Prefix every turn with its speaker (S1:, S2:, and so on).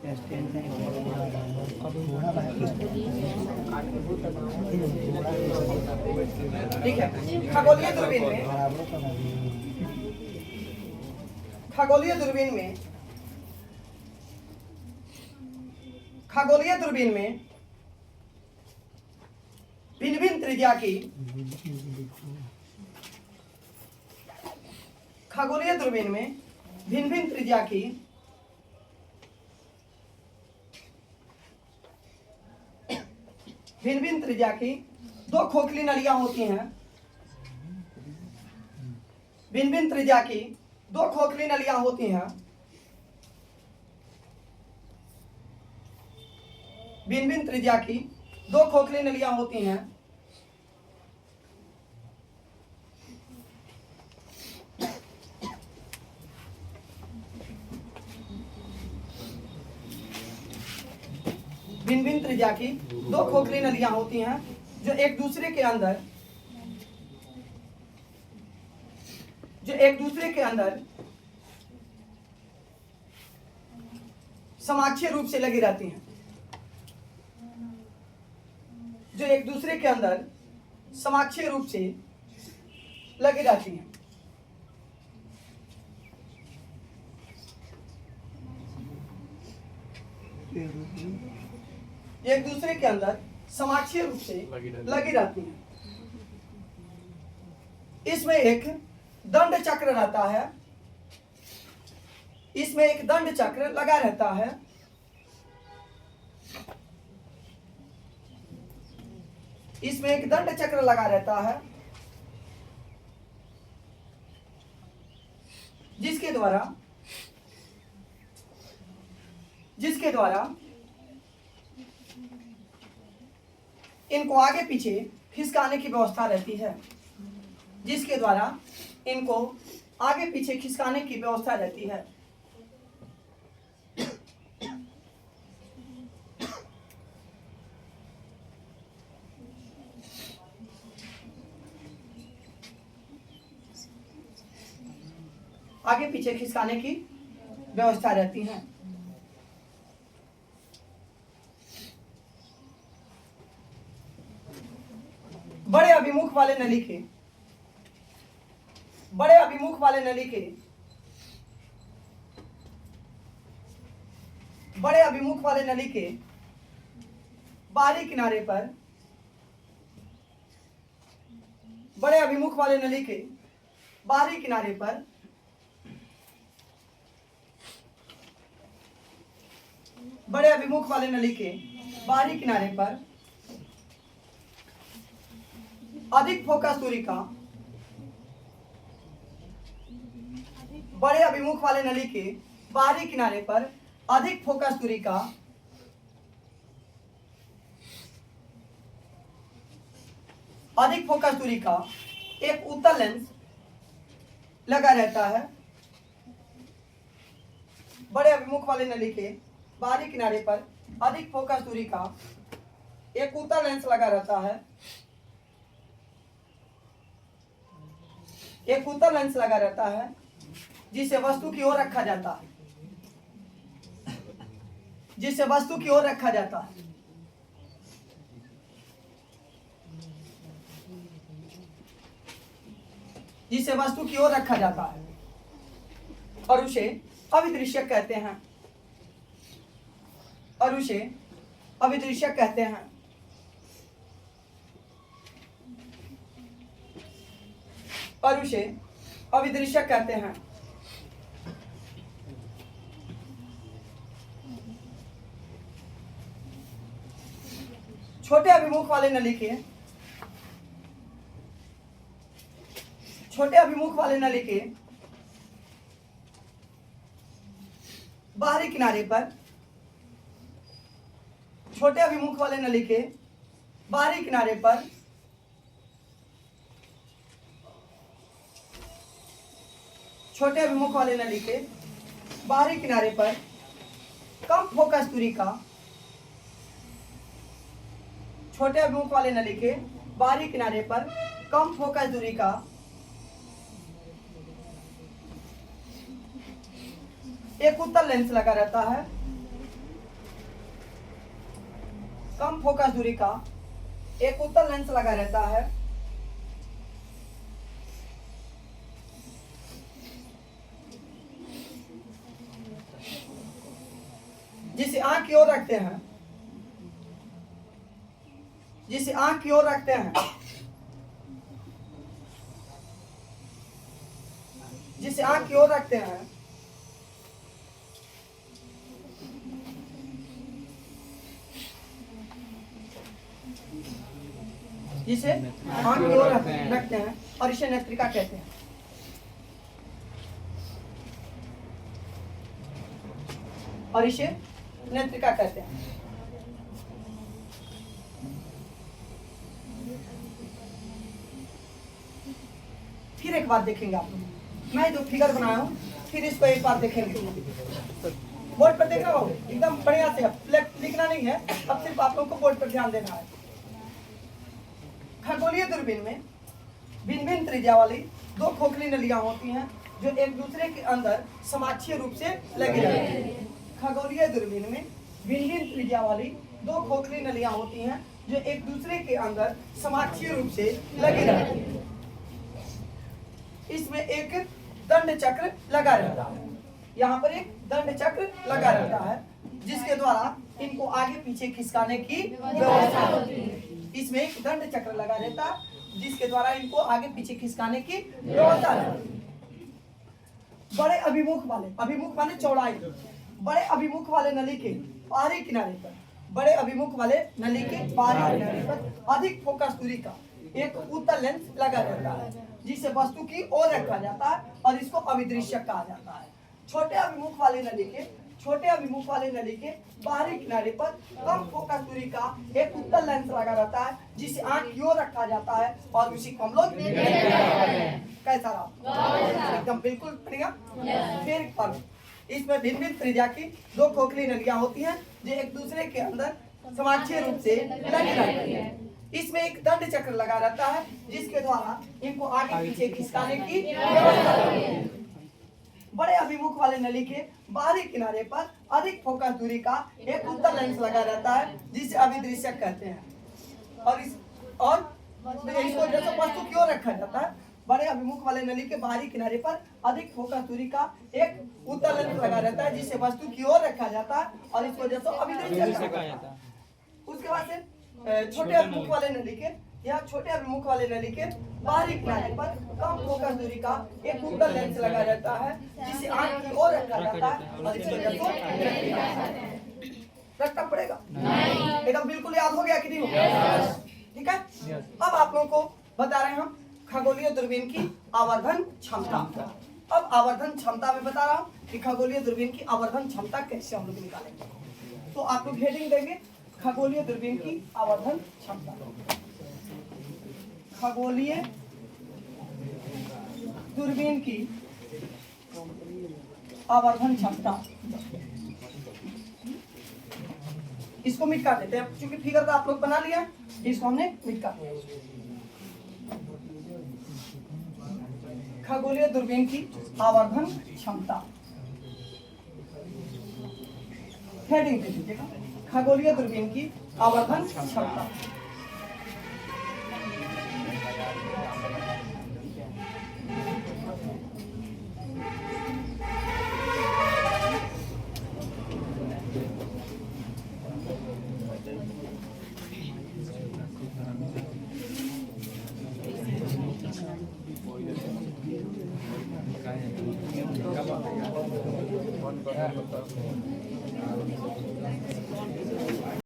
S1: ठीक है। खगोलीय दूरबीन में खगोलीय दूरबीन में खगोलीय दूरबीन में भिन्न भिन्न त्रिज्या की खगोलीय दूरबीन में भिन्न भिन्न त्रिज्या की भिन्न भिन्न त्रिज्या की दो खोखली नलियां होती हैं। भिन्न भिन्न त्रिज्या की दो खोखली नलियां होती हैं। भिन्न भिन्न त्रिज्या की दो खोखली नलियां होती हैं। भिन्न भिन्न त्रिज्या की दो खोखली नलियां होती हैं जो एक दूसरे के अंदर समाक्षीय रूप से लगी रहती हैं। जो एक दूसरे के अंदर समाक्षीय रूप से लगी रहती हैं। एक दूसरे के अंदर समाक्षीय रूप से लगी रहती हैं। इसमें एक दंड चक्र रहता है। इसमें एक दंड चक्र लगा रहता है। इसमें एक दंड चक्र लगा रहता है जिसके द्वारा इनको आगे पीछे खिसकाने की व्यवस्था रहती है। जिसके द्वारा इनको आगे पीछे खिसकाने की व्यवस्था रहती है। आगे पीछे खिसकाने की व्यवस्था रहती है। बड़े अभिमुख वाले नली के बाहरी किनारे पर अधिक फोकस दूरी का बड़े अभिमुख वाले नली के बाहरी किनारे पर अधिक फोकस दूरी का एक उत्तल लेंस लगा रहता है। बड़े अभिमुख वाले नली के बाहरी किनारे पर अधिक फोकस दूरी का एक उत्तल लेंस लगा रहता है। एक उत्तल लेंस लगा रहता है जिसे वस्तु की ओर रखा जाता है। जिसे वस्तु की ओर रखा जाता है। जिसे वस्तु की ओर रखा जाता है और उसे अभिदृश्य कहते हैं। और उसे अभिदृश्य कहते हैं। और उसे अभिदृश्य कहते हैं। छोटे अभिमुख वाले नली के बाहरी किनारे पर छोटे अभिमुख वाले नली के बाहरी किनारे पर छोटे अभिमुख वाले नली के बाहरी किनारे पर कम फोकस दूरी का छोटे अभिमुख वाले नली के बाहरी किनारे पर कम फोकस दूरी का एक उत्तल लेंस लगा रहता है। कम फोकस दूरी का एक उत्तल लेंस लगा रहता है, जिसे आंख की ओर रखते हैं, जिसे आंख की ओर रखते हैं, जिसे आंख की ओर रखते हैं, जिसे आंख की ओर रखते हैं और इसे नेत्रिका कहते हैं। और इसे नेत्रिका कहते हैं। फिर एक बार देखेंगे आप लोग, मैं जो फिगर बनाया हूं फिर इसको एक बार देखेंगे। बोर्ड पर देखना हो एकदम बढ़िया से, लिखना नहीं है, अब सिर्फ आप लोग को बोर्ड पर ध्यान देना है। खगोलीय दूरबीन में भिन्न भिन्न त्रिज्या वाली दो खोखली नलियां होती हैं जो एक दूसरे के अंदर समाक्षीय रूप से लगी रहती हैं। खगोलीय दूरबीन में भिन्न भिन्न त्रिज्या वाली दो खोखली नलियां होती हैं जो एक दूसरे के अंदर समाक्षीय रूप से लगी रहती हैं। इसमें एक दंड चक्र लगा रहता है, यहाँ पर एक दंड चक्र लगा रहता है जिसके द्वारा इनको आगे पीछे खिसकाने की व्यवस्था होती है। इसमें एक दंड चक्र लगा रहता है जिसके द्वारा इनको आगे पीछे खिसकाने की व्यवस्था होती है। बड़े अभिमुख वाले चौड़ाई, बड़े अभिमुख वाले नली के बाहरी किनारे पर, बड़े अभिमुख वाले नली के बाहरी किनारे पर अधिक फोकस दूरी का एक उत्तल लेंस लगा रहता है जिसे वस्तु की ओर रखा जाता है और इसको अभिदृश्यक कहा जाता है। छोटे अभिमुख वाले नली के बाहरी किनारे पर कम फोकस दूरी का एक उत्तल लेंस लगा रहता है जिसे आंख की ओर रखा जाता है और उसी को हम लोग कैसा रहा, एकदम बिल्कुल बढ़िया। फिर एक बार, इसमें भिन्न भिन्न त्रिज्या की दो खोखली नलियां होती हैं जो एक दूसरे के अंदर समाक्षीय रूप से लगी रहती है। इसमें एक दंड चक्र लगा रहता है जिसके द्वारा इनको आगे पीछे खिसकाने की व्यवस्था होती है। बड़े अभिमुख वाले नली के बाहरी किनारे पर अधिक फोकस दूरी का एक उत्तल लेंस लगा रहता है जिसे अभिदृश्यक कहते हैं और इसको जैसे वस्तु की ओर रखा जाता है। बड़े अभिमुख वाले नली के बाहरी किनारे पर अधिक फोकस दूरी का एक उत्तल लेंस लगा रहता है जिसे वस्तु की ओर रखा जाता है और इसको जैसे अभिदृश्यक कहा जाता है। उसके बाद से छोटे अभिमुख वाले नली के बाहरी किनारे पर कम फोकस दूरी का एक उत्तल लेंस लगा रहता है जिसे आंख की ओर रखा जाता है और इसको जैसे रखना पड़ेगा। एकदम बिल्कुल याद हो गया कि नहीं हो गया? ठीक है। अब आप लोगों को बता रहे हैं हम खगोलीय दूरबीन की आवर्धन क्षमता। अब आवर्धन क्षमता में बता रहा हूँ कि खगोलीय दूरबीन की आवर्धन क्षमता कैसे हम लोग निकालेंगे। तो आप लोग हेडिंग देंगे खगोलीय दूरबीन की आवर्धन क्षमता। खगोलीय दूरबीन की आवर्धन क्षमता, इसको मिट कर देते हैं क्योंकि फिगर तो आप लोग बना लिया, इसको हमने मिट कर दिया। खगोलीय दूरबीन की आवर्धन क्षमता, हेडिंग दे दीजिएगा खगोलीय दूरबीन की आवर्धन क्षमता।